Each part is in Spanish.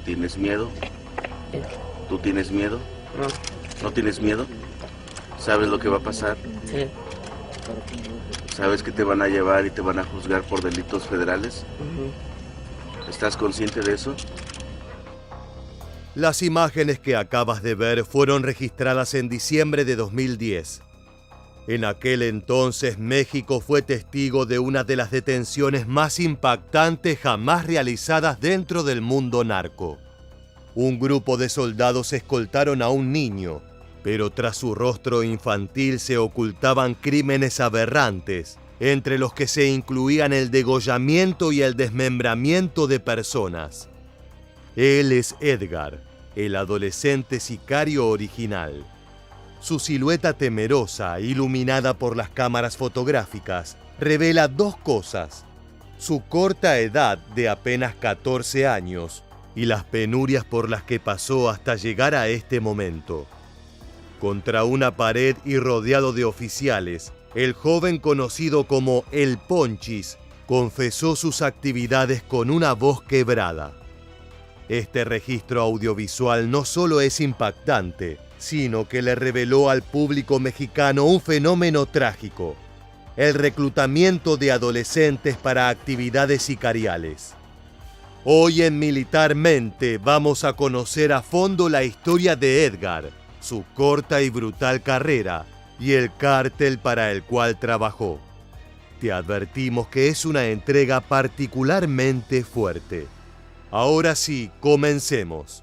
¿Tienes miedo? Sí. ¿Tú tienes miedo? No. ¿No tienes miedo? ¿Sabes lo que va a pasar? Sí. ¿Sabes que te van a llevar y te van a juzgar por delitos federales? ¿Estás consciente de eso? Las imágenes que acabas de ver fueron registradas en diciembre de 2010. En aquel entonces, México fue testigo de una de las detenciones más impactantes jamás realizadas dentro del mundo narco. Un grupo de soldados escoltaron a un niño, pero tras su rostro infantil se ocultaban crímenes aberrantes, entre los que se incluían el degollamiento y el desmembramiento de personas. Él es Edgar, el adolescente sicario original. Su silueta temerosa, iluminada por las cámaras fotográficas, revela dos cosas: su corta edad de apenas 14 años y las penurias por las que pasó hasta llegar a este momento. Contra una pared y rodeado de oficiales, el joven conocido como El Ponchis confesó sus actividades con una voz quebrada. Este registro audiovisual no solo es impactante, sino que le reveló al público mexicano un fenómeno trágico: el reclutamiento de adolescentes para actividades sicariales. Hoy en Militarmente vamos a conocer a fondo la historia de Edgar, su corta y brutal carrera y el cártel para el cual trabajó. Te advertimos que es una entrega particularmente fuerte. Ahora sí, comencemos.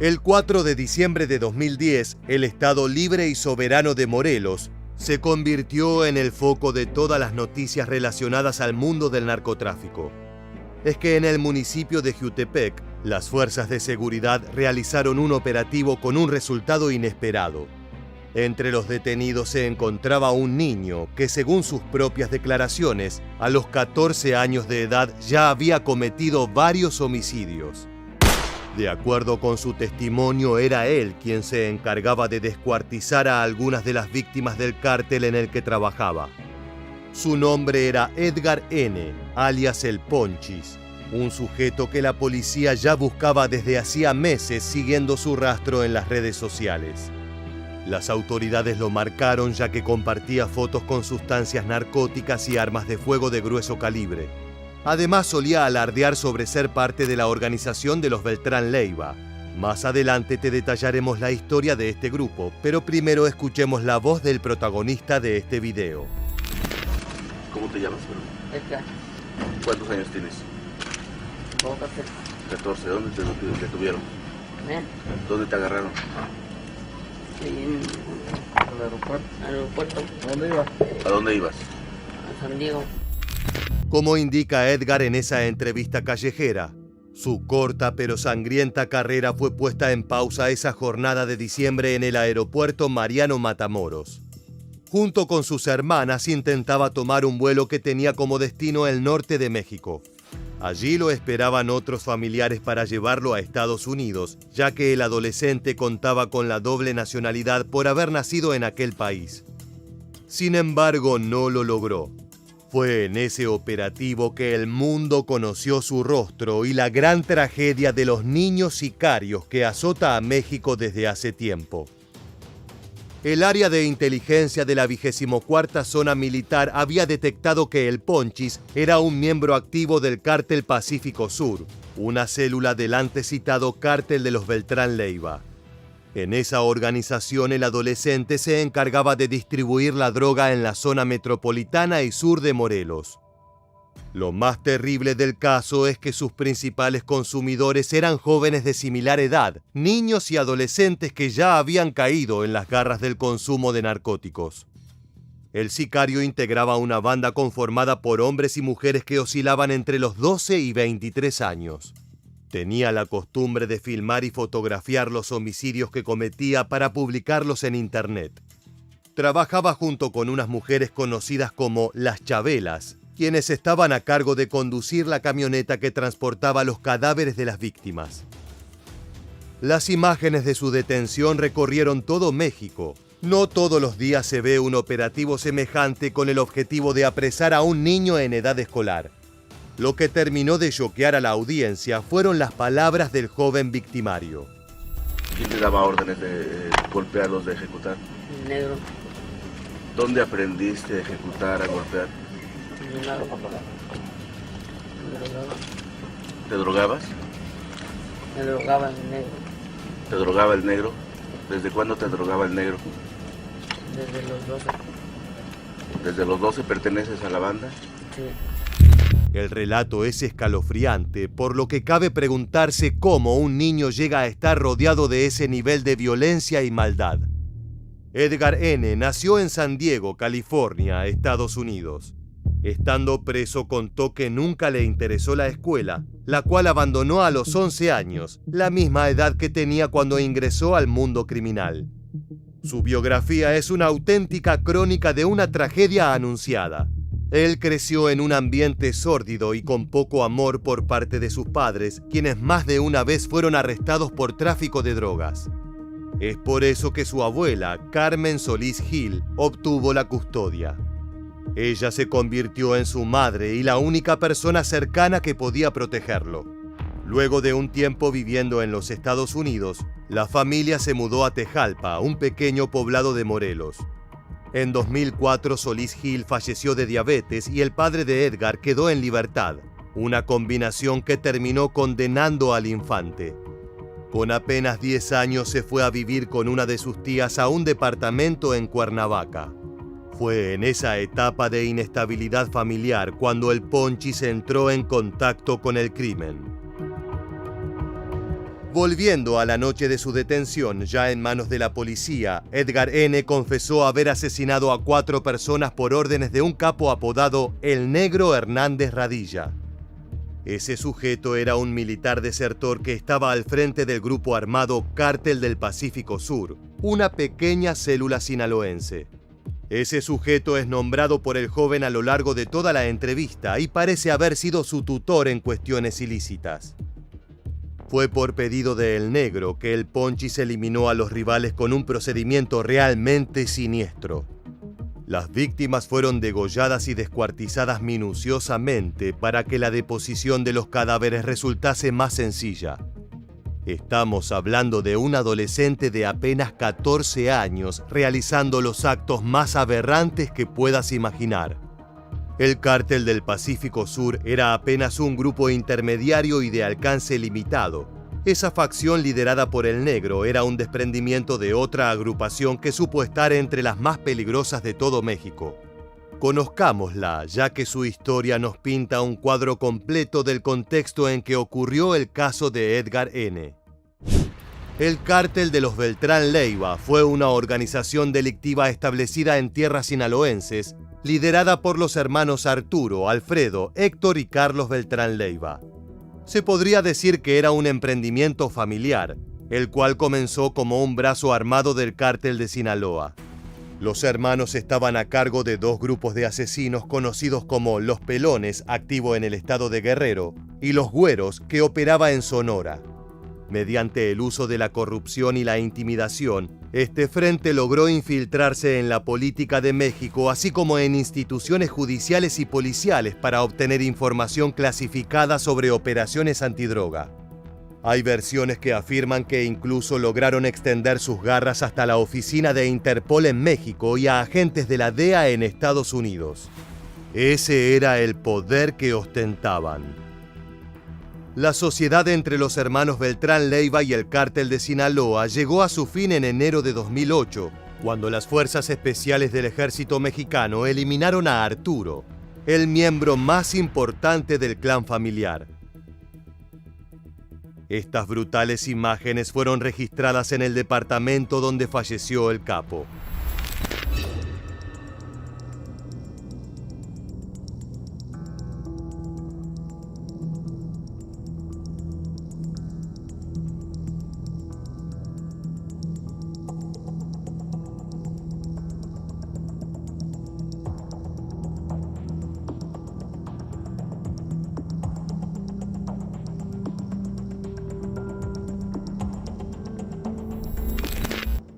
El 4 de diciembre de 2010, el Estado Libre y Soberano de Morelos se convirtió en el foco de todas las noticias relacionadas al mundo del narcotráfico. Es que en el municipio de Jiutepec, las fuerzas de seguridad realizaron un operativo con un resultado inesperado. Entre los detenidos se encontraba un niño que, según sus propias declaraciones, a los 14 años de edad ya había cometido varios homicidios. De acuerdo con su testimonio, era él quien se encargaba de descuartizar a algunas de las víctimas del cártel en el que trabajaba. Su nombre era Edgar N., alias El Ponchis, un sujeto que la policía ya buscaba desde hacía meses siguiendo su rastro en las redes sociales. Las autoridades lo marcaron ya que compartía fotos con sustancias narcóticas y armas de fuego de grueso calibre. Además, solía alardear sobre ser parte de la organización de los Beltrán Leiva. Más adelante te detallaremos la historia de este grupo, pero primero escuchemos la voz del protagonista de este video. ¿Cómo te llamas? Edgar. ¿Cuántos años tienes? 14. ¿Dónde te detuvieron? ¿Dónde te agarraron? Sí, en el aeropuerto. ¿A dónde ibas? ¿A dónde ibas? A San Diego. Como indica Edgar en esa entrevista callejera, su corta pero sangrienta carrera fue puesta en pausa esa jornada de diciembre en el aeropuerto Mariano Matamoros. Junto con sus hermanas intentaba tomar un vuelo que tenía como destino el norte de México. Allí lo esperaban otros familiares para llevarlo a Estados Unidos, ya que el adolescente contaba con la doble nacionalidad por haber nacido en aquel país. Sin embargo, no lo logró. Fue en ese operativo que el mundo conoció su rostro y la gran tragedia de los niños sicarios que azota a México desde hace tiempo. El área de inteligencia de la 24ª Zona Militar había detectado que el Ponchis era un miembro activo del Cártel Pacífico Sur, una célula del antes citado Cártel de los Beltrán Leiva. En esa organización, el adolescente se encargaba de distribuir la droga en la zona metropolitana y sur de Morelos. Lo más terrible del caso es que sus principales consumidores eran jóvenes de similar edad, niños y adolescentes que ya habían caído en las garras del consumo de narcóticos. El sicario integraba una banda conformada por hombres y mujeres que oscilaban entre los 12 y 23 años. Tenía la costumbre de filmar y fotografiar los homicidios que cometía para publicarlos en internet. Trabajaba junto con unas mujeres conocidas como las Chabelas, quienes estaban a cargo de conducir la camioneta que transportaba los cadáveres de las víctimas. Las imágenes de su detención recorrieron todo México. No todos los días se ve un operativo semejante con el objetivo de apresar a un niño en edad escolar. Lo que terminó de choquear a la audiencia fueron las palabras del joven victimario. ¿Quién te daba órdenes de golpearlos, de ejecutar? El negro. ¿Dónde aprendiste a ejecutar, a golpear? En un lado. ¿Te drogabas? Me drogaba el negro. ¿Te drogaba el negro? ¿Desde cuándo te drogaba el negro? Desde los 12. ¿Desde los 12 perteneces a la banda? Sí. El relato es escalofriante, por lo que cabe preguntarse cómo un niño llega a estar rodeado de ese nivel de violencia y maldad. Edgar N. nació en San Diego, California, Estados Unidos. Estando preso, contó que nunca le interesó la escuela, la cual abandonó a los 11 años, la misma edad que tenía cuando ingresó al mundo criminal. Su biografía es una auténtica crónica de una tragedia anunciada. Él creció en un ambiente sórdido y con poco amor por parte de sus padres, quienes más de una vez fueron arrestados por tráfico de drogas. Es por eso que su abuela, Carmen Solís Gil, obtuvo la custodia. Ella se convirtió en su madre y la única persona cercana que podía protegerlo. Luego de un tiempo viviendo en los Estados Unidos, la familia se mudó a Tejalpa, un pequeño poblado de Morelos. En 2004, Solís Gil falleció de diabetes y el padre de Edgar quedó en libertad, una combinación que terminó condenando al infante. Con apenas 10 años se fue a vivir con una de sus tías a un departamento en Cuernavaca. Fue en esa etapa de inestabilidad familiar cuando el Ponchis entró en contacto con el crimen. Volviendo a la noche de su detención, ya en manos de la policía, Edgar N. confesó haber asesinado a 4 personas por órdenes de un capo apodado El Negro Hernández Radilla. Ese sujeto era un militar desertor que estaba al frente del grupo armado Cártel del Pacífico Sur, una pequeña célula sinaloense. Ese sujeto es nombrado por el joven a lo largo de toda la entrevista y parece haber sido su tutor en cuestiones ilícitas. Fue por pedido de El Negro que el Ponchis eliminó a los rivales con un procedimiento realmente siniestro. Las víctimas fueron degolladas y descuartizadas minuciosamente para que la deposición de los cadáveres resultase más sencilla. Estamos hablando de un adolescente de apenas 14 años realizando los actos más aberrantes que puedas imaginar. El Cártel del Pacífico Sur era apenas un grupo intermediario y de alcance limitado. Esa facción liderada por El Negro era un desprendimiento de otra agrupación que supo estar entre las más peligrosas de todo México. Conozcámosla, ya que su historia nos pinta un cuadro completo del contexto en que ocurrió el caso de Edgar N. El Cártel de los Beltrán Leiva fue una organización delictiva establecida en tierras sinaloenses, liderada por los hermanos Arturo, Alfredo, Héctor y Carlos Beltrán Leiva. Se podría decir que era un emprendimiento familiar, el cual comenzó como un brazo armado del Cártel de Sinaloa. Los hermanos estaban a cargo de 2 grupos de asesinos conocidos como Los Pelones, activo en el estado de Guerrero, y Los Güeros, que operaba en Sonora. Mediante el uso de la corrupción y la intimidación, este frente logró infiltrarse en la política de México, así como en instituciones judiciales y policiales para obtener información clasificada sobre operaciones antidroga. Hay versiones que afirman que incluso lograron extender sus garras hasta la oficina de Interpol en México y a agentes de la DEA en Estados Unidos. Ese era el poder que ostentaban. La sociedad entre los hermanos Beltrán Leiva y el Cártel de Sinaloa llegó a su fin en enero de 2008, cuando las fuerzas especiales del ejército mexicano eliminaron a Arturo, el miembro más importante del clan familiar. Estas brutales imágenes fueron registradas en el departamento donde falleció el capo.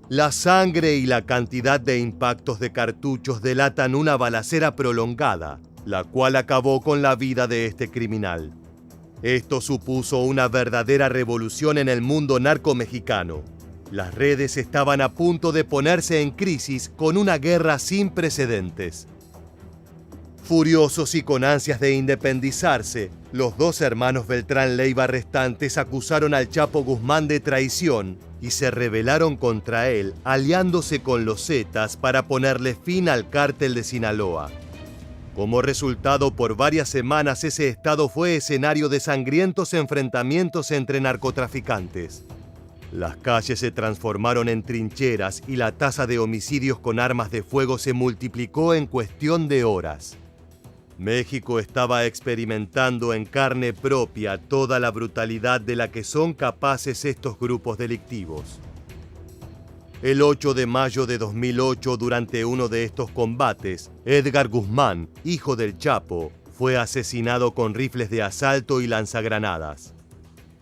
La sangre y la cantidad de impactos de cartuchos delatan una balacera prolongada, la cual acabó con la vida de este criminal. Esto supuso una verdadera revolución en el mundo narco mexicano. Las redes estaban a punto de ponerse en crisis con una guerra sin precedentes. Furiosos y con ansias de independizarse, los dos hermanos Beltrán Leiva restantes acusaron al Chapo Guzmán de traición y se rebelaron contra él, aliándose con los Zetas para ponerle fin al cártel de Sinaloa. Como resultado, por varias semanas ese estado fue escenario de sangrientos enfrentamientos entre narcotraficantes. Las calles se transformaron en trincheras y la tasa de homicidios con armas de fuego se multiplicó en cuestión de horas. México estaba experimentando en carne propia toda la brutalidad de la que son capaces estos grupos delictivos. El 8 de mayo de 2008, durante uno de estos combates, Edgar Guzmán, hijo del Chapo, fue asesinado con rifles de asalto y lanzagranadas.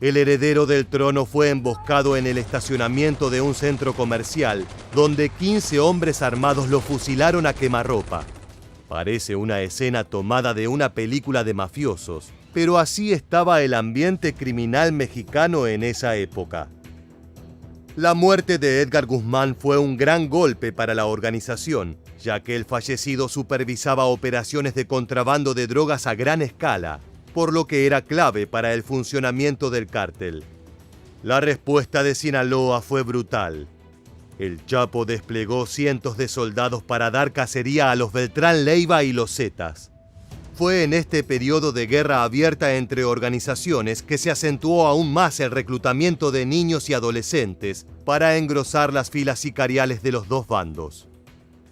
El heredero del trono fue emboscado en el estacionamiento de un centro comercial, donde 15 hombres armados lo fusilaron a quemarropa. Parece una escena tomada de una película de mafiosos, pero así estaba el ambiente criminal mexicano en esa época. La muerte de Edgar Guzmán fue un gran golpe para la organización, ya que el fallecido supervisaba operaciones de contrabando de drogas a gran escala, por lo que era clave para el funcionamiento del cártel. La respuesta de Sinaloa fue brutal. El Chapo desplegó cientos de soldados para dar cacería a los Beltrán Leiva y los Zetas. Fue en este periodo de guerra abierta entre organizaciones que se acentuó aún más el reclutamiento de niños y adolescentes para engrosar las filas sicariales de los dos bandos.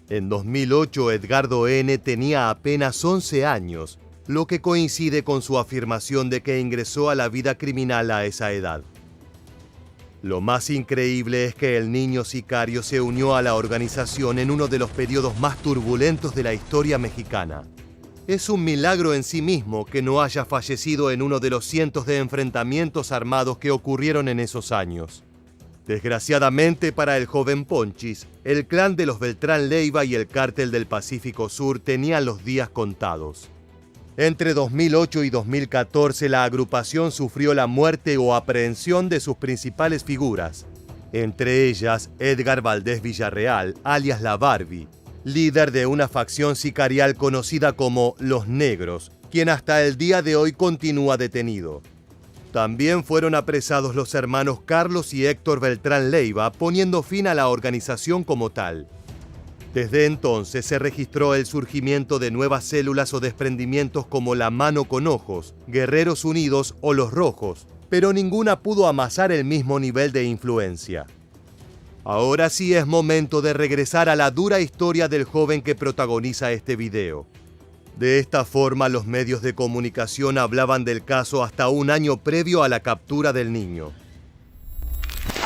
En 2008, Edgardo N. tenía apenas 11 años, lo que coincide con su afirmación de que ingresó a la vida criminal a esa edad. Lo más increíble es que el niño sicario se unió a la organización en uno de los periodos más turbulentos de la historia mexicana. Es un milagro en sí mismo que no haya fallecido en uno de los cientos de enfrentamientos armados que ocurrieron en esos años. Desgraciadamente para el joven Ponchis, el clan de los Beltrán Leiva y el cártel del Pacífico Sur tenían los días contados. Entre 2008 y 2014 la agrupación sufrió la muerte o aprehensión de sus principales figuras, entre ellas Edgar Valdés Villarreal, alias La Barbie, líder de una facción sicarial conocida como Los Negros, quien hasta el día de hoy continúa detenido. También fueron apresados los hermanos Carlos y Héctor Beltrán Leiva, poniendo fin a la organización como tal. Desde entonces se registró el surgimiento de nuevas células o desprendimientos como la Mano con Ojos, Guerreros Unidos o Los Rojos, pero ninguna pudo amasar el mismo nivel de influencia. Ahora sí es momento de regresar a la dura historia del joven que protagoniza este video. De esta forma, los medios de comunicación hablaban del caso hasta un año previo a la captura del niño.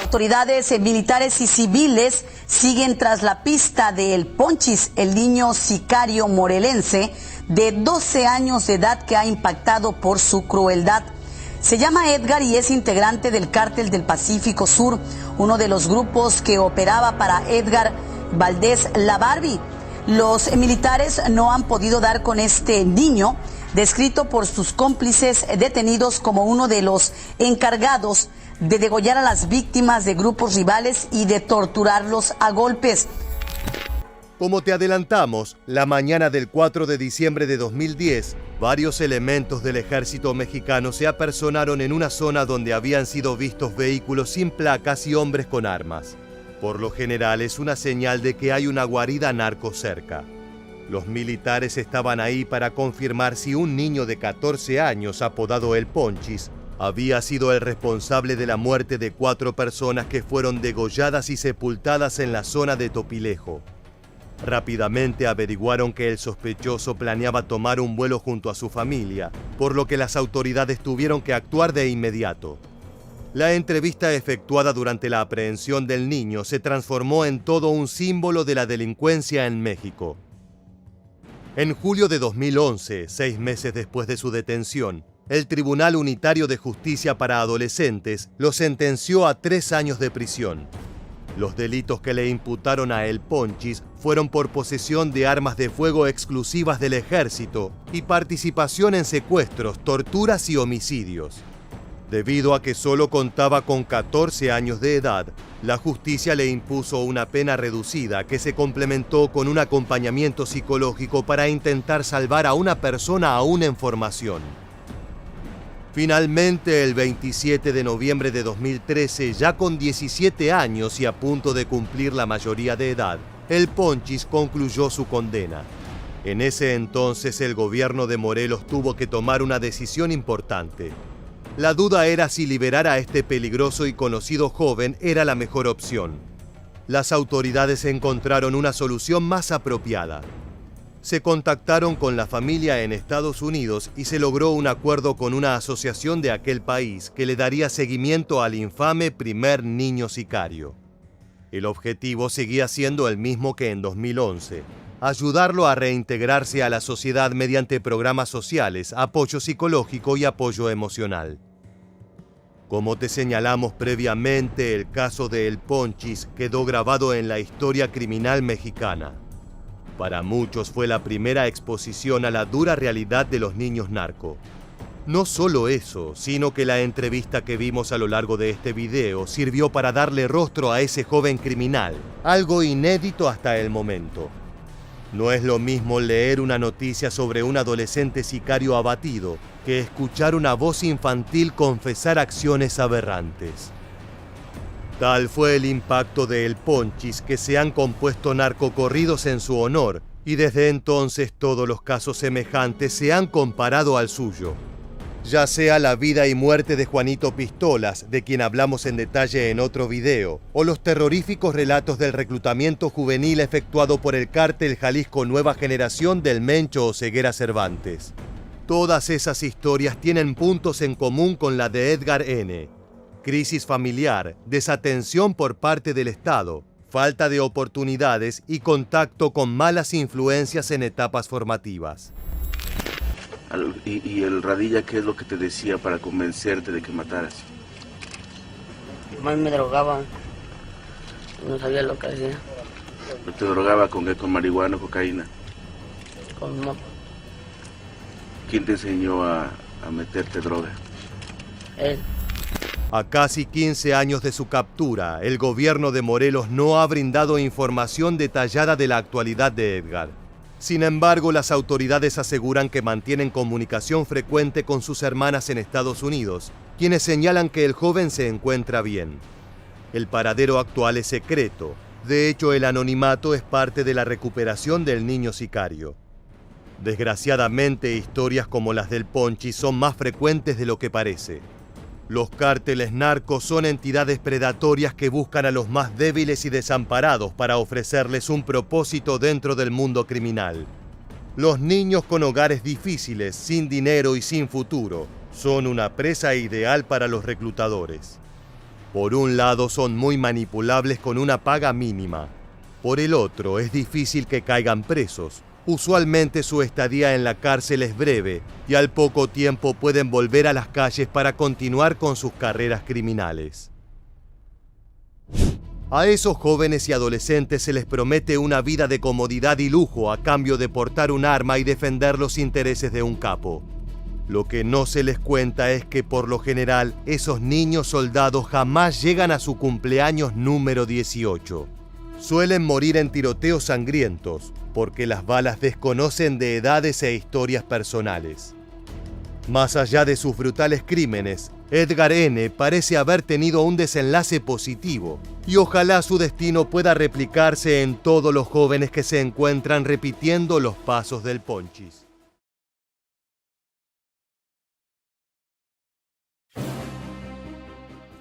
Autoridades militares y civiles siguen tras la pista de El Ponchis, el niño sicario morelense de 12 años de edad que ha impactado por su crueldad. Se llama Edgar y es integrante del Cártel del Pacífico Sur, uno de los grupos que operaba para Edgar Valdés La Barbie. Los militares no han podido dar con este niño, descrito por sus cómplices detenidos como uno de los encargados de degollar a las víctimas de grupos rivales y de torturarlos a golpes. Como te adelantamos, la mañana del 4 de diciembre de 2010, varios elementos del ejército mexicano se apersonaron en una zona donde habían sido vistos vehículos sin placas y hombres con armas. Por lo general es una señal de que hay una guarida narco cerca. Los militares estaban ahí para confirmar si un niño de 14 años, apodado El Ponchis, había sido el responsable de la muerte de 4 personas que fueron degolladas y sepultadas en la zona de Topilejo. Rápidamente averiguaron que el sospechoso planeaba tomar un vuelo junto a su familia, por lo que las autoridades tuvieron que actuar de inmediato. La entrevista efectuada durante la aprehensión del niño se transformó en todo un símbolo de la delincuencia en México. En julio de 2011, 6 meses después de su detención, el Tribunal Unitario de Justicia para Adolescentes lo sentenció a 3 años de prisión. Los delitos que le imputaron a El Ponchis fueron por posesión de armas de fuego exclusivas del ejército y participación en secuestros, torturas y homicidios. Debido a que solo contaba con 14 años de edad, la justicia le impuso una pena reducida que se complementó con un acompañamiento psicológico para intentar salvar a una persona aún en formación. Finalmente, el 27 de noviembre de 2013, ya con 17 años y a punto de cumplir la mayoría de edad, el Ponchis concluyó su condena. En ese entonces, el gobierno de Morelos tuvo que tomar una decisión importante. La duda era si liberar a este peligroso y conocido joven era la mejor opción. Las autoridades encontraron una solución más apropiada. Se contactaron con la familia en Estados Unidos y se logró un acuerdo con una asociación de aquel país que le daría seguimiento al infame primer niño sicario. El objetivo seguía siendo el mismo que en 2011, ayudarlo a reintegrarse a la sociedad mediante programas sociales, apoyo psicológico y apoyo emocional. Como te señalamos previamente, el caso de El Ponchis quedó grabado en la historia criminal mexicana. Para muchos fue la primera exposición a la dura realidad de los niños narco. No solo eso, sino que la entrevista que vimos a lo largo de este video sirvió para darle rostro a ese joven criminal, algo inédito hasta el momento. No es lo mismo leer una noticia sobre un adolescente sicario abatido que escuchar una voz infantil confesar acciones aberrantes. Tal fue el impacto de El Ponchis que se han compuesto narcocorridos en su honor y desde entonces todos los casos semejantes se han comparado al suyo. Ya sea la vida y muerte de Juanito Pistolas, de quien hablamos en detalle en otro video, o los terroríficos relatos del reclutamiento juvenil efectuado por el cártel Jalisco Nueva Generación del Mencho Oseguera Cervantes. Todas esas historias tienen puntos en común con la de Edgar N. Crisis familiar, desatención por parte del Estado, falta de oportunidades y contacto con malas influencias en etapas formativas. ¿Y el Radilla qué es lo que te decía para convencerte de que mataras? Más me drogaba. No sabía lo que hacía. ¿Te drogaba con qué? ¿Con marihuana o cocaína? Con moto. ¿Quién te enseñó a meterte droga? Él. A casi 15 años de su captura, el gobierno de Morelos no ha brindado información detallada de la actualidad de Edgar. Sin embargo, las autoridades aseguran que mantienen comunicación frecuente con sus hermanas en Estados Unidos, quienes señalan que el joven se encuentra bien. El paradero actual es secreto. De hecho, el anonimato es parte de la recuperación del niño sicario. Desgraciadamente, historias como las del Ponchis son más frecuentes de lo que parece. Los cárteles narcos son entidades predatorias que buscan a los más débiles y desamparados para ofrecerles un propósito dentro del mundo criminal. Los niños con hogares difíciles, sin dinero y sin futuro, son una presa ideal para los reclutadores. Por un lado, son muy manipulables con una paga mínima. Por el otro, es difícil que caigan presos. Usualmente su estadía en la cárcel es breve y al poco tiempo pueden volver a las calles para continuar con sus carreras criminales. A esos jóvenes y adolescentes se les promete una vida de comodidad y lujo a cambio de portar un arma y defender los intereses de un capo. Lo que no se les cuenta es que por lo general esos niños soldados jamás llegan a su cumpleaños número 18. Suelen morir en tiroteos sangrientos, porque las balas desconocen de edades e historias personales. Más allá de sus brutales crímenes, Edgar N. parece haber tenido un desenlace positivo, y ojalá su destino pueda replicarse en todos los jóvenes que se encuentran repitiendo los pasos del Ponchis.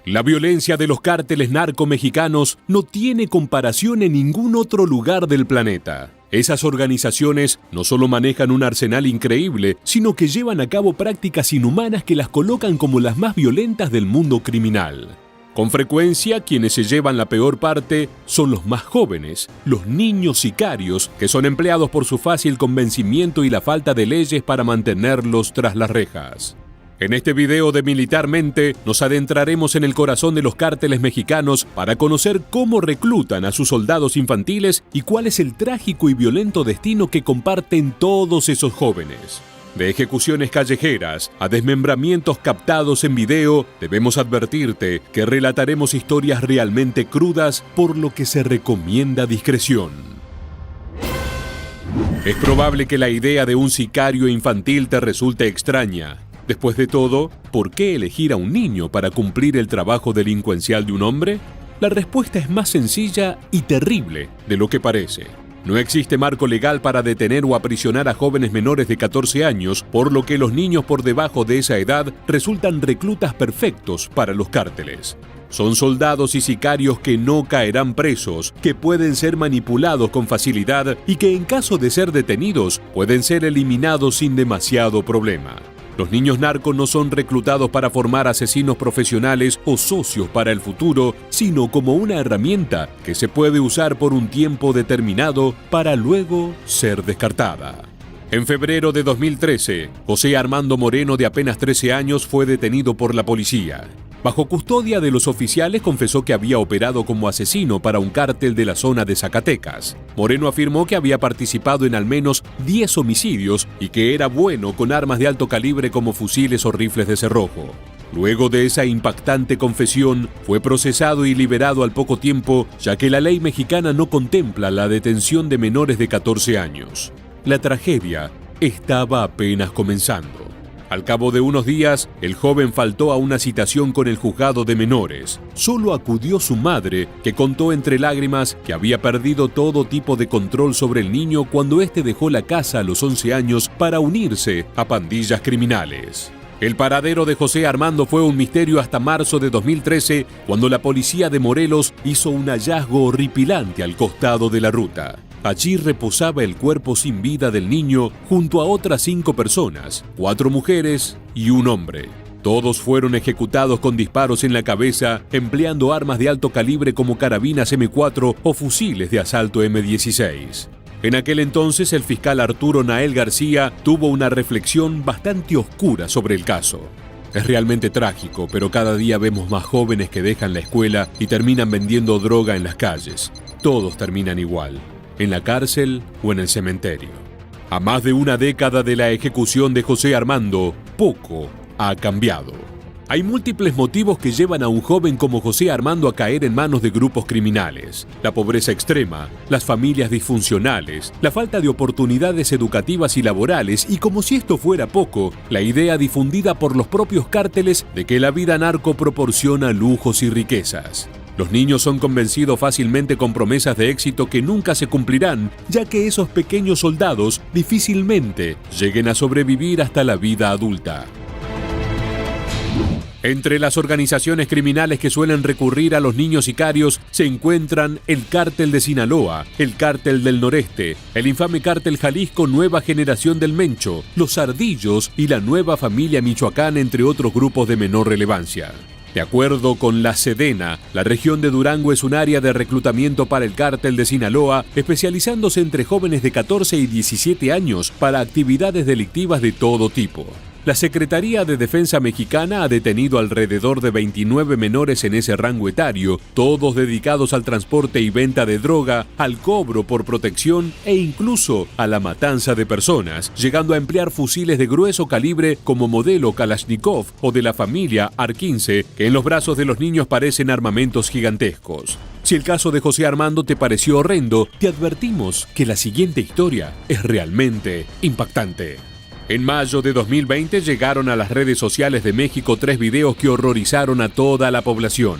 La violencia de los cárteles narcomexicanos no tiene comparación en ningún otro lugar del planeta. Esas organizaciones no solo manejan un arsenal increíble, sino que llevan a cabo prácticas inhumanas que las colocan como las más violentas del mundo criminal. Con frecuencia, quienes se llevan la peor parte son los más jóvenes, los niños sicarios, que son empleados por su fácil convencimiento y la falta de leyes para mantenerlos tras las rejas. En este video de Militarmente nos adentraremos en el corazón de los cárteles mexicanos para conocer cómo reclutan a sus soldados infantiles y cuál es el trágico y violento destino que comparten todos esos jóvenes. De ejecuciones callejeras a desmembramientos captados en video, debemos advertirte que relataremos historias realmente crudas, por lo que se recomienda discreción. Es probable que la idea de un sicario infantil te resulte extraña. Después de todo, ¿por qué elegir a un niño para cumplir el trabajo delincuencial de un hombre? La respuesta es más sencilla y terrible de lo que parece. No existe marco legal para detener o aprisionar a jóvenes menores de 14 años, por lo que los niños por debajo de esa edad resultan reclutas perfectos para los cárteles. Son soldados y sicarios que no caerán presos, que pueden ser manipulados con facilidad y que en caso de ser detenidos pueden ser eliminados sin demasiado problema. Los niños narcos no son reclutados para formar asesinos profesionales o socios para el futuro, sino como una herramienta que se puede usar por un tiempo determinado para luego ser descartada. En febrero de 2013, José Armando Moreno, de apenas 13 años, fue detenido por la policía. Bajo custodia de los oficiales, confesó que había operado como asesino para un cártel de la zona de Zacatecas. Moreno afirmó que había participado en al menos 10 homicidios y que era bueno con armas de alto calibre como fusiles o rifles de cerrojo. Luego de esa impactante confesión, fue procesado y liberado al poco tiempo, ya que la ley mexicana no contempla la detención de menores de 14 años. La tragedia estaba apenas comenzando. Al cabo de unos días, el joven faltó a una citación con el juzgado de menores. Solo acudió su madre, que contó entre lágrimas que había perdido todo tipo de control sobre el niño cuando éste dejó la casa a los 11 años para unirse a pandillas criminales. El paradero de José Armando fue un misterio hasta marzo de 2013, cuando la policía de Morelos hizo un hallazgo horripilante al costado de la ruta. Allí reposaba el cuerpo sin vida del niño junto a otras 5 personas, 4 mujeres y un hombre. Todos fueron ejecutados con disparos en la cabeza, empleando armas de alto calibre como carabinas M4 o fusiles de asalto M16. En aquel entonces, el fiscal Arturo Nael García tuvo una reflexión bastante oscura sobre el caso. Es realmente trágico, pero cada día vemos más jóvenes que dejan la escuela y terminan vendiendo droga en las calles. Todos terminan igual, en la cárcel o en el cementerio. A más de una década de la ejecución de José Armando, poco ha cambiado. Hay múltiples motivos que llevan a un joven como José Armando a caer en manos de grupos criminales. La pobreza extrema, las familias disfuncionales, la falta de oportunidades educativas y laborales y, como si esto fuera poco, la idea difundida por los propios cárteles de que la vida narco proporciona lujos y riquezas. Los niños son convencidos fácilmente con promesas de éxito que nunca se cumplirán, ya que esos pequeños soldados difícilmente lleguen a sobrevivir hasta la vida adulta. Entre las organizaciones criminales que suelen recurrir a los niños sicarios se encuentran el Cártel de Sinaloa, el Cártel del Noreste, el infame Cártel Jalisco Nueva Generación del Mencho, los Ardillos y la Nueva Familia Michoacán, entre otros grupos de menor relevancia. De acuerdo con la Sedena, la región de Durango es un área de reclutamiento para el Cártel de Sinaloa, especializándose entre jóvenes de 14 y 17 años para actividades delictivas de todo tipo. La Secretaría de Defensa mexicana ha detenido alrededor de 29 menores en ese rango etario, todos dedicados al transporte y venta de droga, al cobro por protección e incluso a la matanza de personas, llegando a emplear fusiles de grueso calibre como modelo Kalashnikov o de la familia AR-15, que en los brazos de los niños parecen armamentos gigantescos. Si el caso de José Armando te pareció horrendo, te advertimos que la siguiente historia es realmente impactante. En mayo de 2020 llegaron a las redes sociales de México 3 videos que horrorizaron a toda la población.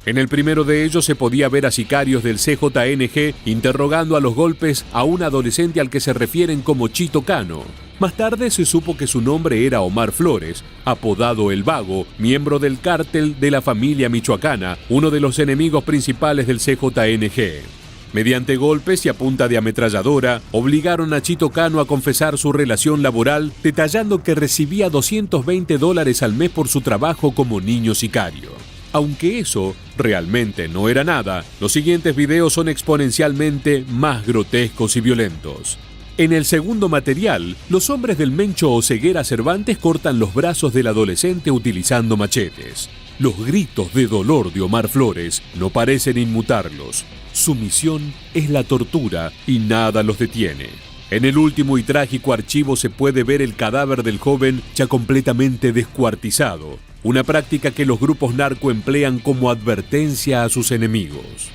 En el primero de ellos se podía ver a sicarios del CJNG interrogando a los golpes a un adolescente al que se refieren como Chito Cano. Más tarde se supo que su nombre era Omar Flores, apodado El Vago, miembro del cártel de la familia michoacana, uno de los enemigos principales del CJNG. Mediante golpes y a punta de ametralladora, obligaron a Chito Cano a confesar su relación laboral, detallando que recibía $220 al mes por su trabajo como niño sicario. Aunque eso realmente no era nada, los siguientes videos son exponencialmente más grotescos y violentos. En el segundo material, los hombres del Mencho Oseguera Cervantes cortan los brazos del adolescente utilizando machetes. Los gritos de dolor de Omar Flores no parecen inmutarlos. Su misión es la tortura y nada los detiene. En el último y trágico archivo se puede ver el cadáver del joven ya completamente descuartizado, una práctica que los grupos narco emplean como advertencia a sus enemigos.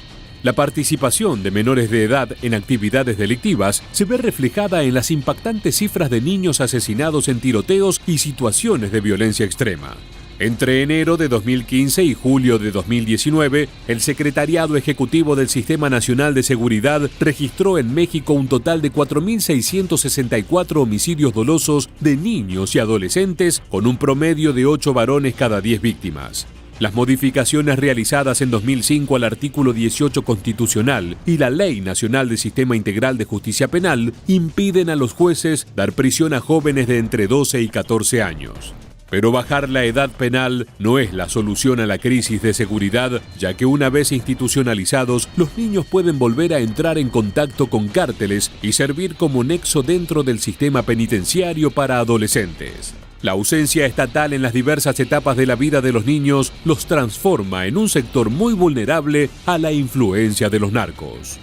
La participación de menores de edad en actividades delictivas se ve reflejada en las impactantes cifras de niños asesinados en tiroteos y situaciones de violencia extrema. Entre enero de 2015 y julio de 2019, el Secretariado Ejecutivo del Sistema Nacional de Seguridad registró en México un total de 4.664 homicidios dolosos de niños y adolescentes, con un promedio de 8 varones cada 10 víctimas. Las modificaciones realizadas en 2005 al artículo 18 constitucional y la Ley Nacional del Sistema Integral de Justicia Penal impiden a los jueces dar prisión a jóvenes de entre 12 y 14 años. Pero bajar la edad penal no es la solución a la crisis de seguridad, ya que una vez institucionalizados, los niños pueden volver a entrar en contacto con cárteles y servir como nexo dentro del sistema penitenciario para adolescentes. La ausencia estatal en las diversas etapas de la vida de los niños los transforma en un sector muy vulnerable a la influencia de los narcos.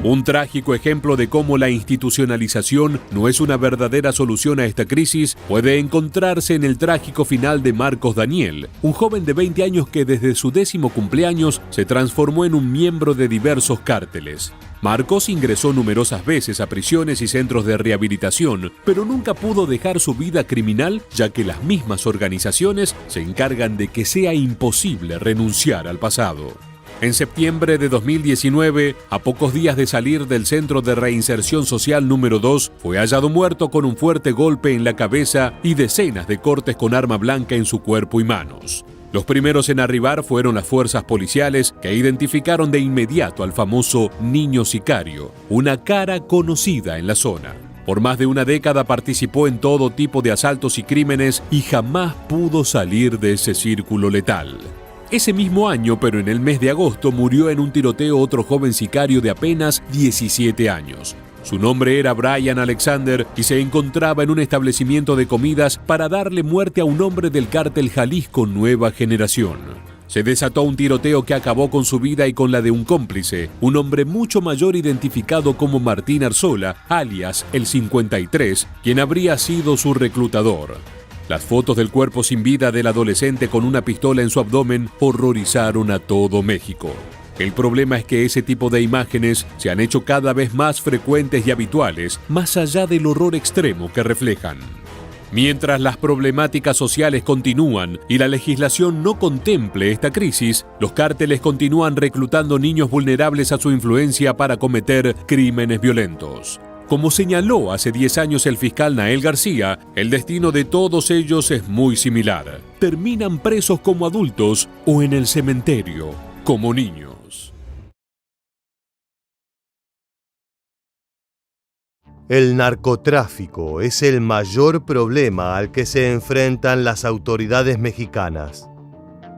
Un trágico ejemplo de cómo la institucionalización no es una verdadera solución a esta crisis puede encontrarse en el trágico final de Marcos Daniel, un joven de 20 años que desde su 10º cumpleaños se transformó en un miembro de diversos cárteles. Marcos ingresó numerosas veces a prisiones y centros de rehabilitación, pero nunca pudo dejar su vida criminal, ya que las mismas organizaciones se encargan de que sea imposible renunciar al pasado. En septiembre de 2019, a pocos días de salir del Centro de Reinserción Social número 2, fue hallado muerto con un fuerte golpe en la cabeza y decenas de cortes con arma blanca en su cuerpo y manos. Los primeros en arribar fueron las fuerzas policiales, que identificaron de inmediato al famoso niño sicario, una cara conocida en la zona. Por más de una década participó en todo tipo de asaltos y crímenes y jamás pudo salir de ese círculo letal. Ese mismo año, pero en el mes de agosto, murió en un tiroteo otro joven sicario de apenas 17 años. Su nombre era Brian Alexander y se encontraba en un establecimiento de comidas para darle muerte a un hombre del cártel Jalisco Nueva Generación. Se desató un tiroteo que acabó con su vida y con la de un cómplice, un hombre mucho mayor identificado como Martín Arzola, alias el 53, quien habría sido su reclutador. Las fotos del cuerpo sin vida del adolescente con una pistola en su abdomen horrorizaron a todo México. El problema es que ese tipo de imágenes se han hecho cada vez más frecuentes y habituales, más allá del horror extremo que reflejan. Mientras las problemáticas sociales continúan y la legislación no contemple esta crisis, los cárteles continúan reclutando niños vulnerables a su influencia para cometer crímenes violentos. Como señaló hace 10 años el fiscal Nael García, el destino de todos ellos es muy similar. Terminan presos como adultos o en el cementerio como niños. El narcotráfico es el mayor problema al que se enfrentan las autoridades mexicanas.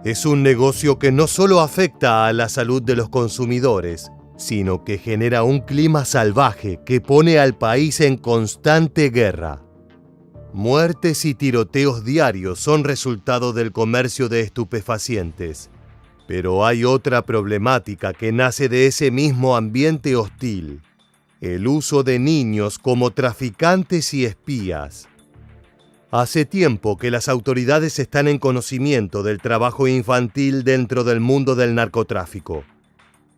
Es un negocio que no solo afecta a la salud de los consumidores, sino que genera un clima salvaje que pone al país en constante guerra. Muertes y tiroteos diarios son resultado del comercio de estupefacientes. Pero hay otra problemática que nace de ese mismo ambiente hostil: el uso de niños como traficantes y espías. Hace tiempo que las autoridades están en conocimiento del trabajo infantil dentro del mundo del narcotráfico.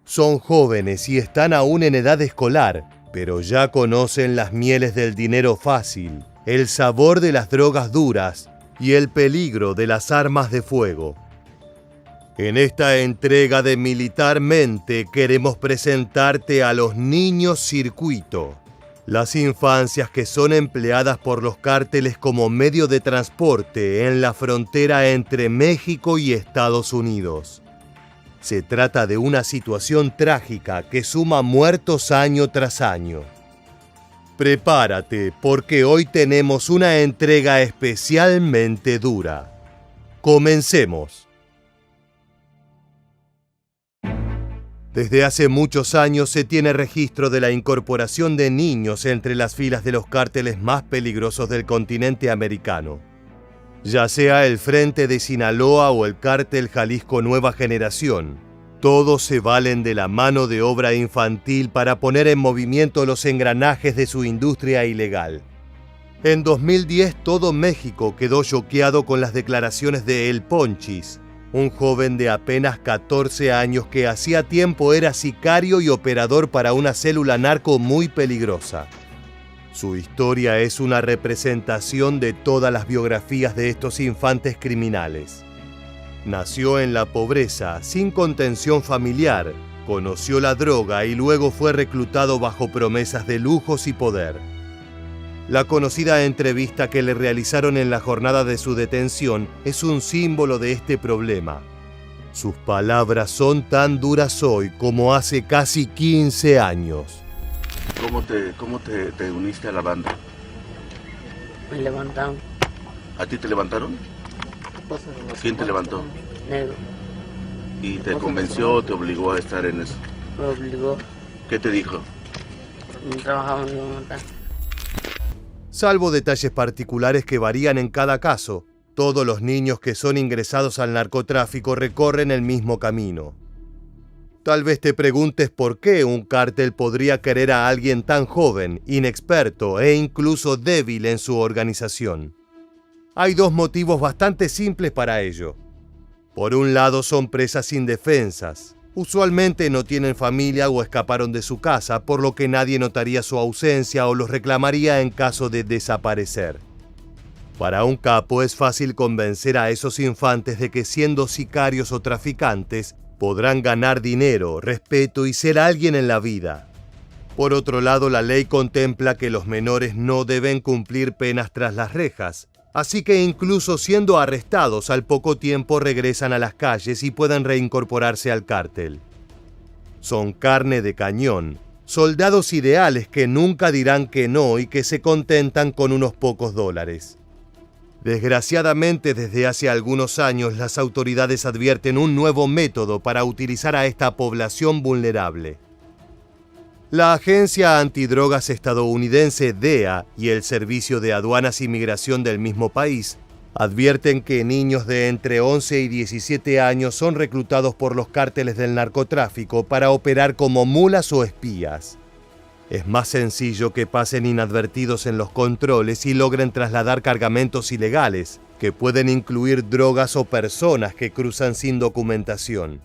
Son jóvenes y están aún en edad escolar, pero ya conocen las mieles del dinero fácil, el sabor de las drogas duras y el peligro de las armas de fuego. En esta entrega de Militarmente queremos presentarte a los niños circuito, las infancias que son empleadas por los cárteles como medio de transporte en la frontera entre México y Estados Unidos. Se trata de una situación trágica que suma muertos año tras año. Prepárate, porque hoy tenemos una entrega especialmente dura. Comencemos. Desde hace muchos años se tiene registro de la incorporación de niños entre las filas de los cárteles más peligrosos del continente americano. Ya sea el Frente de Sinaloa o el Cártel Jalisco Nueva Generación, todos se valen de la mano de obra infantil para poner en movimiento los engranajes de su industria ilegal. En 2010 todo México quedó choqueado con las declaraciones de El Ponchis, un joven de apenas 14 años que hacía tiempo era sicario y operador para una célula narco muy peligrosa. Su historia es una representación de todas las biografías de estos infantes criminales. Nació en la pobreza, sin contención familiar, conoció la droga y luego fue reclutado bajo promesas de lujos y poder. La conocida entrevista que le realizaron en la jornada de su detención es un símbolo de este problema. Sus palabras son tan duras hoy como hace casi 15 años. ¿Cómo te uniste a la banda? Me levantaron. ¿A ti te levantaron? ¿Quién te levantó? Negro. ¿Y te convenció o te obligó a estar en eso? Me obligó. ¿Qué te dijo? Mi trabajo me iba a matar. Salvo detalles particulares que varían en cada caso, todos los niños que son ingresados al narcotráfico recorren el mismo camino. Tal vez te preguntes por qué un cártel podría querer a alguien tan joven, inexperto e incluso débil en su organización. Hay dos motivos bastante simples para ello. Por un lado, son presas indefensas. Usualmente no tienen familia o escaparon de su casa, por lo que nadie notaría su ausencia o los reclamaría en caso de desaparecer. Para un capo es fácil convencer a esos infantes de que siendo sicarios o traficantes, podrán ganar dinero, respeto y ser alguien en la vida. Por otro lado, la ley contempla que los menores no deben cumplir penas tras las rejas, así que incluso siendo arrestados al poco tiempo regresan a las calles y pueden reincorporarse al cártel. Son carne de cañón, soldados ideales que nunca dirán que no y que se contentan con unos pocos dólares. Desgraciadamente, desde hace algunos años las autoridades advierten un nuevo método para utilizar a esta población vulnerable. La agencia antidrogas estadounidense DEA y el Servicio de Aduanas y Migración del mismo país advierten que niños de entre 11 y 17 años son reclutados por los cárteles del narcotráfico para operar como mulas o espías. Es más sencillo que pasen inadvertidos en los controles y logren trasladar cargamentos ilegales, que pueden incluir drogas o personas que cruzan sin documentación.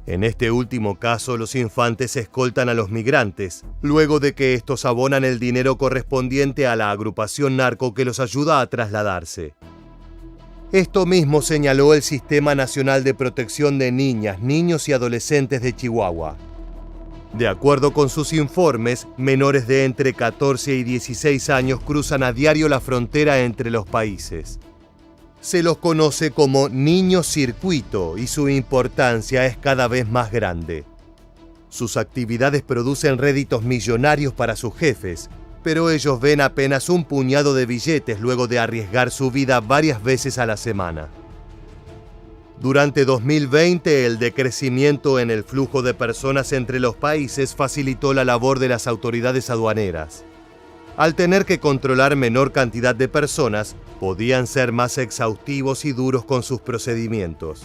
En este último caso, los infantes escoltan a los migrantes, luego de que estos abonan el dinero correspondiente a la agrupación narco que los ayuda a trasladarse. Esto mismo señaló el Sistema Nacional de Protección de Niñas, Niños y Adolescentes de Chihuahua. De acuerdo con sus informes, menores de entre 14 y 16 años cruzan a diario la frontera entre los países. Se los conoce como niños circuito y su importancia es cada vez más grande. Sus actividades producen réditos millonarios para sus jefes, pero ellos ven apenas un puñado de billetes luego de arriesgar su vida varias veces a la semana. Durante 2020, el decrecimiento en el flujo de personas entre los países facilitó la labor de las autoridades aduaneras. Al tener que controlar menor cantidad de personas, podían ser más exhaustivos y duros con sus procedimientos.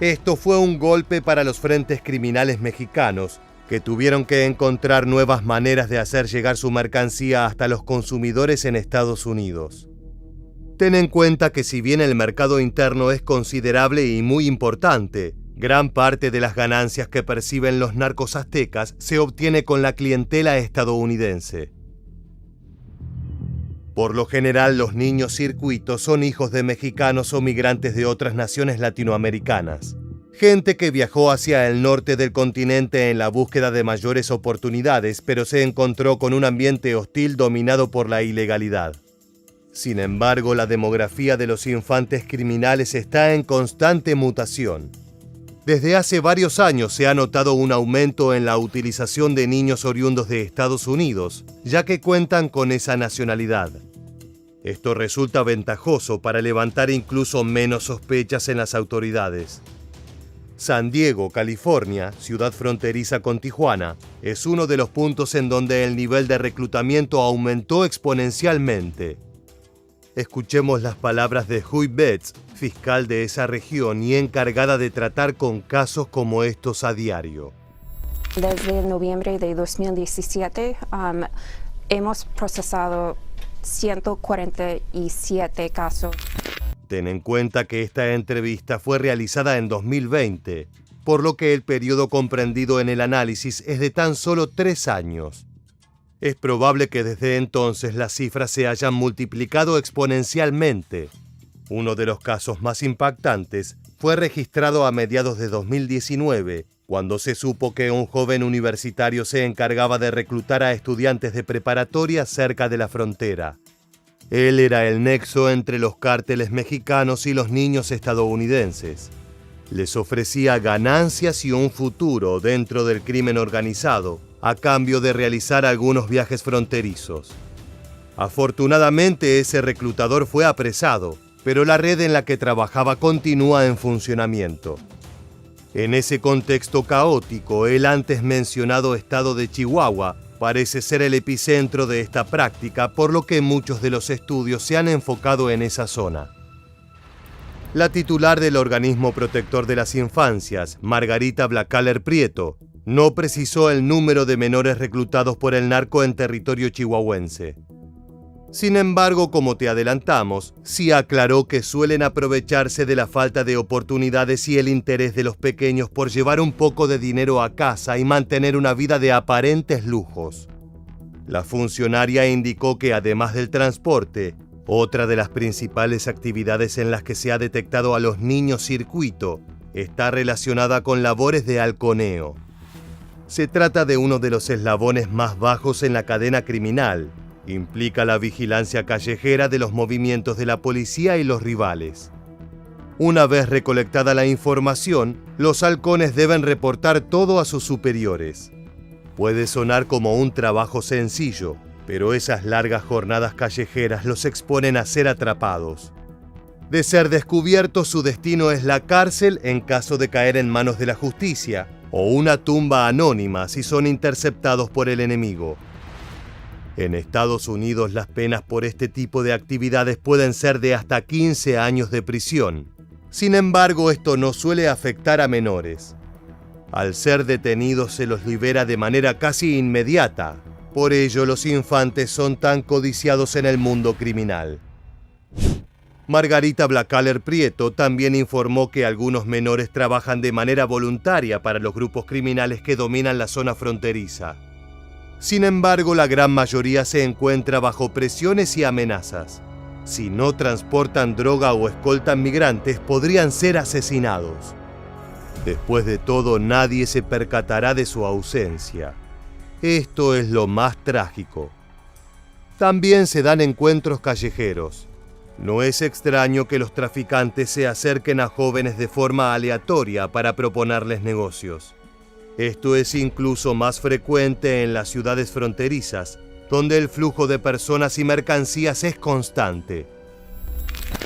Esto fue un golpe para los frentes criminales mexicanos, que tuvieron que encontrar nuevas maneras de hacer llegar su mercancía hasta los consumidores en Estados Unidos. Ten en cuenta que si bien el mercado interno es considerable y muy importante, gran parte de las ganancias que perciben los narcos aztecas se obtiene con la clientela estadounidense. Por lo general, los niños circuitos son hijos de mexicanos o migrantes de otras naciones latinoamericanas. Gente que viajó hacia el norte del continente en la búsqueda de mayores oportunidades, pero se encontró con un ambiente hostil dominado por la ilegalidad. Sin embargo, la demografía de los infantes criminales está en constante mutación. Desde hace varios años se ha notado un aumento en la utilización de niños oriundos de Estados Unidos, ya que cuentan con esa nacionalidad. Esto resulta ventajoso para levantar incluso menos sospechas en las autoridades. San Diego, California, ciudad fronteriza con Tijuana, es uno de los puntos en donde el nivel de reclutamiento aumentó exponencialmente. Escuchemos las palabras de Huy Betts, fiscal de esa región y encargada de tratar con casos como estos a diario. Desde noviembre de 2017 hemos procesado 147 casos. Ten en cuenta que esta entrevista fue realizada en 2020, por lo que el periodo comprendido en el análisis es de tan solo 3 años. Es probable que desde entonces las cifras se hayan multiplicado exponencialmente. Uno de los casos más impactantes fue registrado a mediados de 2019, cuando se supo que un joven universitario se encargaba de reclutar a estudiantes de preparatoria cerca de la frontera. Él era el nexo entre los cárteles mexicanos y los niños estadounidenses. Les ofrecía ganancias y un futuro dentro del crimen organizado, a cambio de realizar algunos viajes fronterizos. Afortunadamente, ese reclutador fue apresado, pero la red en la que trabajaba continúa en funcionamiento. En ese contexto caótico, el antes mencionado estado de Chihuahua parece ser el epicentro de esta práctica, por lo que muchos de los estudios se han enfocado en esa zona. La titular del Organismo Protector de las Infancias, Margarita Blacaller Prieto, no precisó el número de menores reclutados por el narco en territorio chihuahuense. Sin embargo, como te adelantamos, sí aclaró que suelen aprovecharse de la falta de oportunidades y el interés de los pequeños por llevar un poco de dinero a casa y mantener una vida de aparentes lujos. La funcionaria indicó que además del transporte, otra de las principales actividades en las que se ha detectado a los niños circuito está relacionada con labores de halconeo. Se trata de uno de los eslabones más bajos en la cadena criminal. Implica la vigilancia callejera de los movimientos de la policía y los rivales. Una vez recolectada la información, los halcones deben reportar todo a sus superiores. Puede sonar como un trabajo sencillo, pero esas largas jornadas callejeras los exponen a ser atrapados. De ser descubiertos, su destino es la cárcel en caso de caer en manos de la justicia, o una tumba anónima si son interceptados por el enemigo. En Estados Unidos, las penas por este tipo de actividades pueden ser de hasta 15 años de prisión. Sin embargo, esto no suele afectar a menores. Al ser detenidos se los libera de manera casi inmediata. Por ello, los infantes son tan codiciados en el mundo criminal. Margarita Blacaller Prieto también informó que algunos menores trabajan de manera voluntaria para los grupos criminales que dominan la zona fronteriza. Sin embargo, la gran mayoría se encuentra bajo presiones y amenazas. Si no transportan droga o escoltan migrantes, podrían ser asesinados. Después de todo, nadie se percatará de su ausencia. Esto es lo más trágico. También se dan encuentros callejeros. No es extraño que los traficantes se acerquen a jóvenes de forma aleatoria para proponerles negocios. Esto es incluso más frecuente en las ciudades fronterizas, donde el flujo de personas y mercancías es constante.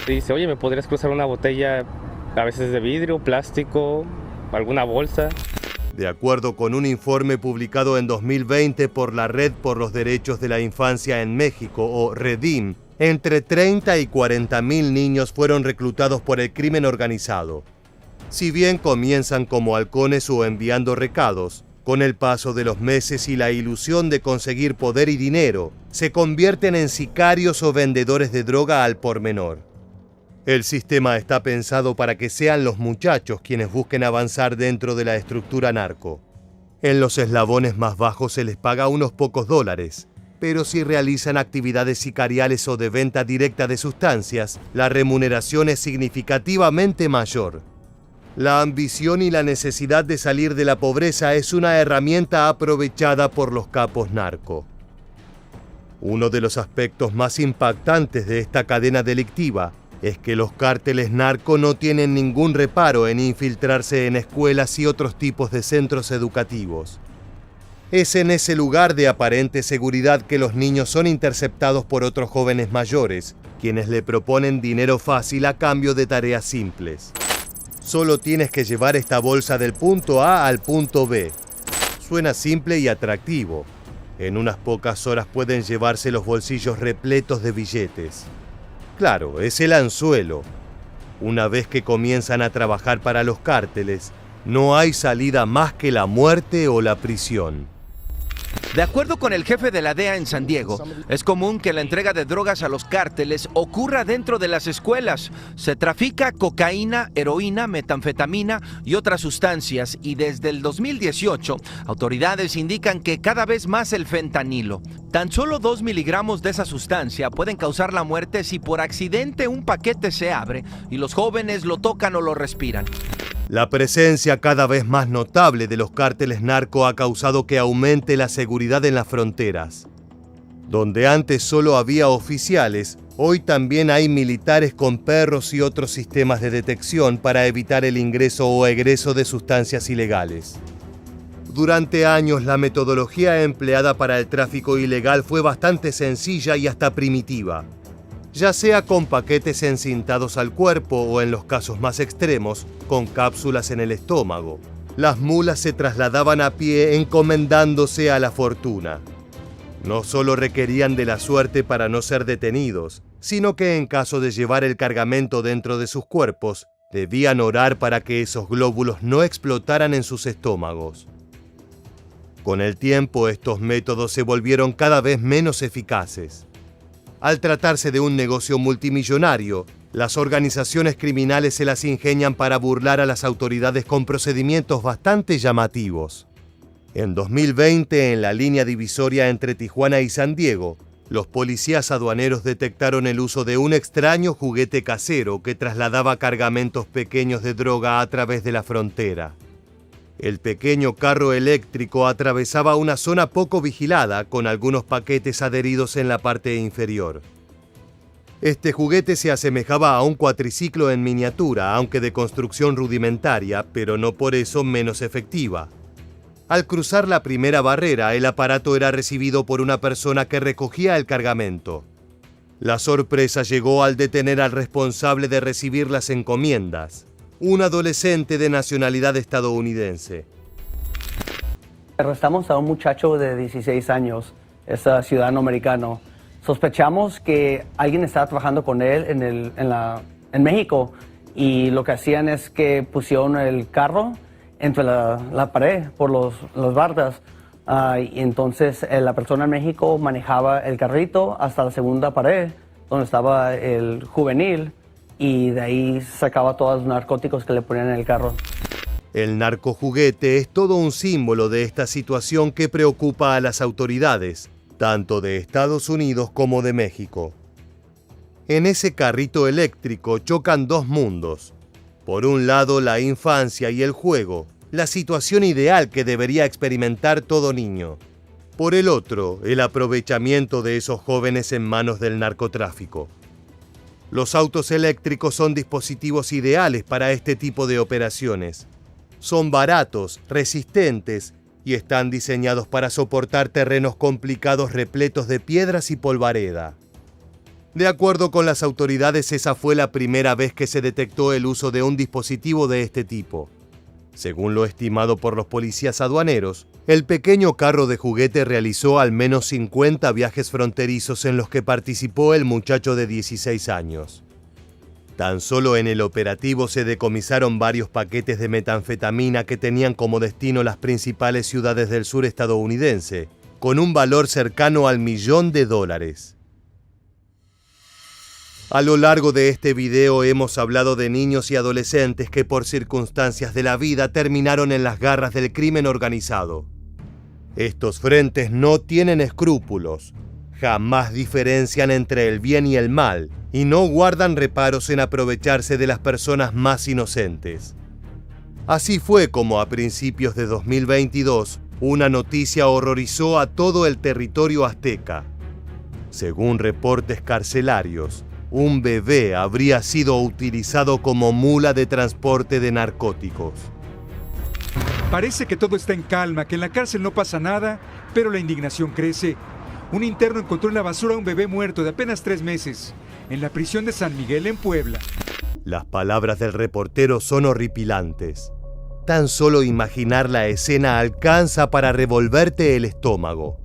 Dice, oye, ¿me podrías cruzar una botella, a veces de vidrio, plástico, alguna bolsa? De acuerdo con un informe publicado en 2020 por la Red por los Derechos de la Infancia en México, o REDIM, entre 30 y 40.000 niños fueron reclutados por el crimen organizado. Si bien comienzan como halcones o enviando recados, con el paso de los meses y la ilusión de conseguir poder y dinero, se convierten en sicarios o vendedores de droga al por menor. El sistema está pensado para que sean los muchachos quienes busquen avanzar dentro de la estructura narco. En los eslabones más bajos se les paga unos pocos dólares, pero si realizan actividades sicariales o de venta directa de sustancias, la remuneración es significativamente mayor. La ambición y la necesidad de salir de la pobreza es una herramienta aprovechada por los capos narco. Uno de los aspectos más impactantes de esta cadena delictiva es que los cárteles narco no tienen ningún reparo en infiltrarse en escuelas y otros tipos de centros educativos. Es en ese lugar de aparente seguridad que los niños son interceptados por otros jóvenes mayores, quienes le proponen dinero fácil a cambio de tareas simples. Solo tienes que llevar esta bolsa del punto A al punto B. Suena simple y atractivo. En unas pocas horas pueden llevarse los bolsillos repletos de billetes. Claro, es el anzuelo. Una vez que comienzan a trabajar para los cárteles, no hay salida más que la muerte o la prisión. De acuerdo con el jefe de la DEA en San Diego, es común que la entrega de drogas a los cárteles ocurra dentro de las escuelas. Se trafica cocaína, heroína, metanfetamina y otras sustancias, y desde el 2018, autoridades indican que cada vez más el fentanilo. Tan solo 2 miligramos de esa sustancia pueden causar la muerte si por accidente un paquete se abre y los jóvenes lo tocan o lo respiran. La presencia cada vez más notable de los cárteles narco ha causado que aumente la seguridad en las fronteras. Donde antes solo había oficiales, hoy también hay militares con perros y otros sistemas de detección para evitar el ingreso o egreso de sustancias ilegales. Durante años, la metodología empleada para el tráfico ilegal fue bastante sencilla y hasta primitiva. Ya sea con paquetes encintados al cuerpo o, en los casos más extremos, con cápsulas en el estómago. Las mulas se trasladaban a pie encomendándose a la fortuna. No solo requerían de la suerte para no ser detenidos, sino que en caso de llevar el cargamento dentro de sus cuerpos, debían orar para que esos glóbulos no explotaran en sus estómagos. Con el tiempo, estos métodos se volvieron cada vez menos eficaces. Al tratarse de un negocio multimillonario, las organizaciones criminales se las ingenian para burlar a las autoridades con procedimientos bastante llamativos. En 2020, en la línea divisoria entre Tijuana y San Diego, los policías aduaneros detectaron el uso de un extraño juguete casero que trasladaba cargamentos pequeños de droga a través de la frontera. El pequeño carro eléctrico atravesaba una zona poco vigilada con algunos paquetes adheridos en la parte inferior. Este juguete se asemejaba a un cuatriciclo en miniatura, aunque de construcción rudimentaria, pero no por eso menos efectiva. Al cruzar la primera barrera, el aparato era recibido por una persona que recogía el cargamento. La sorpresa llegó al detener al responsable de recibir las encomiendas, un adolescente de nacionalidad estadounidense. Arrestamos a un muchacho de 16 años, es ciudadano americano. Sospechamos que alguien estaba trabajando con él en México, y lo que hacían es que pusieron el carro entre la pared por los bardas. Y entonces la persona en México manejaba el carrito hasta la segunda pared, donde estaba el juvenil, y de ahí sacaba todos los narcóticos que le ponían en el carro. El narcojuguete es todo un símbolo de esta situación que preocupa a las autoridades, tanto de Estados Unidos como de México. En ese carrito eléctrico chocan dos mundos. Por un lado, la infancia y el juego, la situación ideal que debería experimentar todo niño. Por el otro, el aprovechamiento de esos jóvenes en manos del narcotráfico. Los autos eléctricos son dispositivos ideales para este tipo de operaciones. Son baratos, resistentes y están diseñados para soportar terrenos complicados repletos de piedras y polvareda. De acuerdo con las autoridades, esa fue la primera vez que se detectó el uso de un dispositivo de este tipo. Según lo estimado por los policías aduaneros, el pequeño carro de juguete realizó al menos 50 viajes fronterizos en los que participó el muchacho de 16 años. Tan solo en el operativo se decomisaron varios paquetes de metanfetamina que tenían como destino las principales ciudades del sur estadounidense, con un valor cercano al $1.000.000. A lo largo de este video hemos hablado de niños y adolescentes que por circunstancias de la vida terminaron en las garras del crimen organizado. Estos frentes no tienen escrúpulos, jamás diferencian entre el bien y el mal y no guardan reparos en aprovecharse de las personas más inocentes. Así fue como a principios de 2022 una noticia horrorizó a todo el territorio azteca. Según reportes carcelarios, un bebé habría sido utilizado como mula de transporte de narcóticos. Parece que todo está en calma, que en la cárcel no pasa nada, pero la indignación crece. Un interno encontró en la basura a un bebé muerto de apenas 3 meses, en la prisión de San Miguel, en Puebla. Las palabras del reportero son horripilantes. Tan solo imaginar la escena alcanza para revolverte el estómago.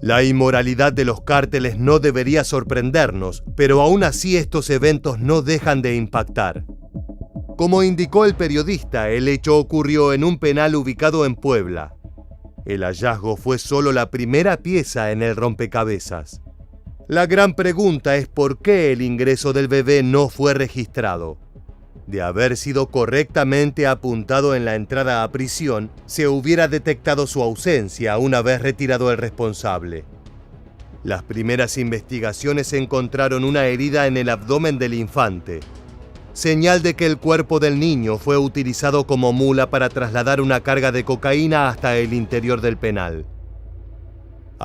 La inmoralidad de los cárteles no debería sorprendernos, pero aún así estos eventos no dejan de impactar. Como indicó el periodista, el hecho ocurrió en un penal ubicado en Puebla. El hallazgo fue solo la primera pieza en el rompecabezas. La gran pregunta es por qué el ingreso del bebé no fue registrado. De haber sido correctamente apuntado en la entrada a prisión, se hubiera detectado su ausencia una vez retirado el responsable. Las primeras investigaciones encontraron una herida en el abdomen del infante, señal de que el cuerpo del niño fue utilizado como mula para trasladar una carga de cocaína hasta el interior del penal.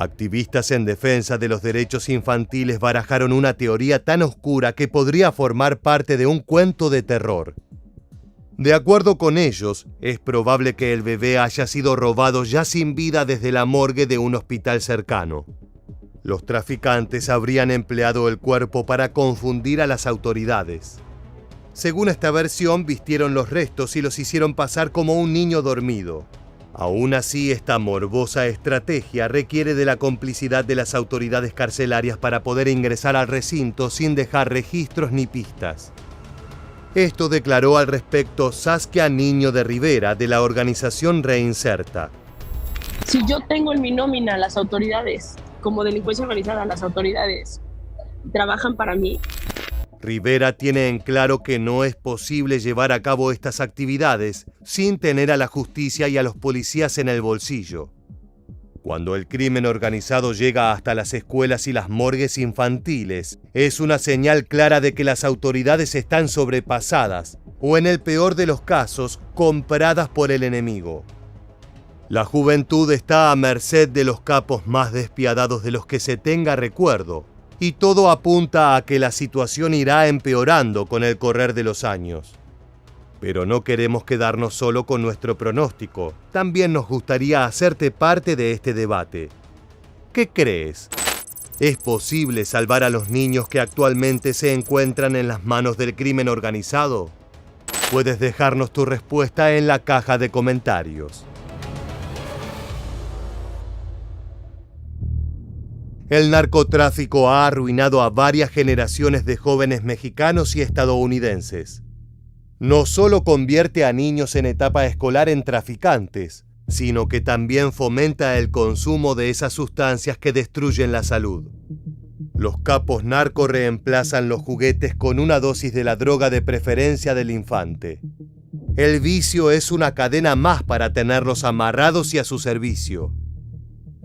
Activistas en defensa de los derechos infantiles barajaron una teoría tan oscura que podría formar parte de un cuento de terror. De acuerdo con ellos, es probable que el bebé haya sido robado ya sin vida desde la morgue de un hospital cercano. Los traficantes habrían empleado el cuerpo para confundir a las autoridades. Según esta versión, vistieron los restos y los hicieron pasar como un niño dormido. Aún así, esta morbosa estrategia requiere de la complicidad de las autoridades carcelarias para poder ingresar al recinto sin dejar registros ni pistas. Esto declaró al respecto Saskia Niño de Rivera, de la organización Reinserta. Si yo tengo en mi nómina las autoridades, como delincuencia organizada, las autoridades trabajan para mí. Rivera tiene en claro que no es posible llevar a cabo estas actividades sin tener a la justicia y a los policías en el bolsillo. Cuando el crimen organizado llega hasta las escuelas y las morgues infantiles, es una señal clara de que las autoridades están sobrepasadas o, en el peor de los casos, compradas por el enemigo. La juventud está a merced de los capos más despiadados de los que se tenga recuerdo, y todo apunta a que la situación irá empeorando con el correr de los años. Pero no queremos quedarnos solo con nuestro pronóstico. También nos gustaría hacerte parte de este debate. ¿Qué crees? ¿Es posible salvar a los niños que actualmente se encuentran en las manos del crimen organizado? Puedes dejarnos tu respuesta en la caja de comentarios. El narcotráfico ha arruinado a varias generaciones de jóvenes mexicanos y estadounidenses. No solo convierte a niños en etapa escolar en traficantes, sino que también fomenta el consumo de esas sustancias que destruyen la salud. Los capos narco reemplazan los juguetes con una dosis de la droga de preferencia del infante. El vicio es una cadena más para tenerlos amarrados y a su servicio.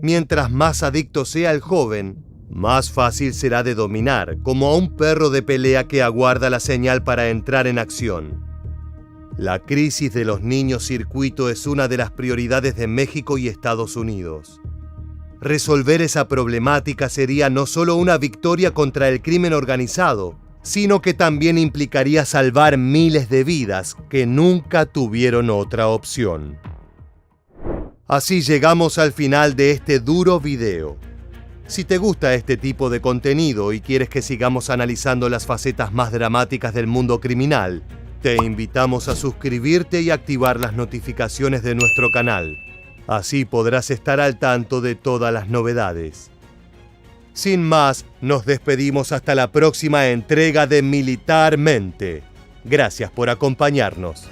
Mientras más adicto sea el joven, más fácil será de dominar, como a un perro de pelea que aguarda la señal para entrar en acción. La crisis de los niños circuito es una de las prioridades de México y Estados Unidos. Resolver esa problemática sería no solo una victoria contra el crimen organizado, sino que también implicaría salvar miles de vidas que nunca tuvieron otra opción. Así llegamos al final de este duro video. Si te gusta este tipo de contenido y quieres que sigamos analizando las facetas más dramáticas del mundo criminal, te invitamos a suscribirte y activar las notificaciones de nuestro canal. Así podrás estar al tanto de todas las novedades. Sin más, nos despedimos hasta la próxima entrega de Militarmente. Gracias por acompañarnos.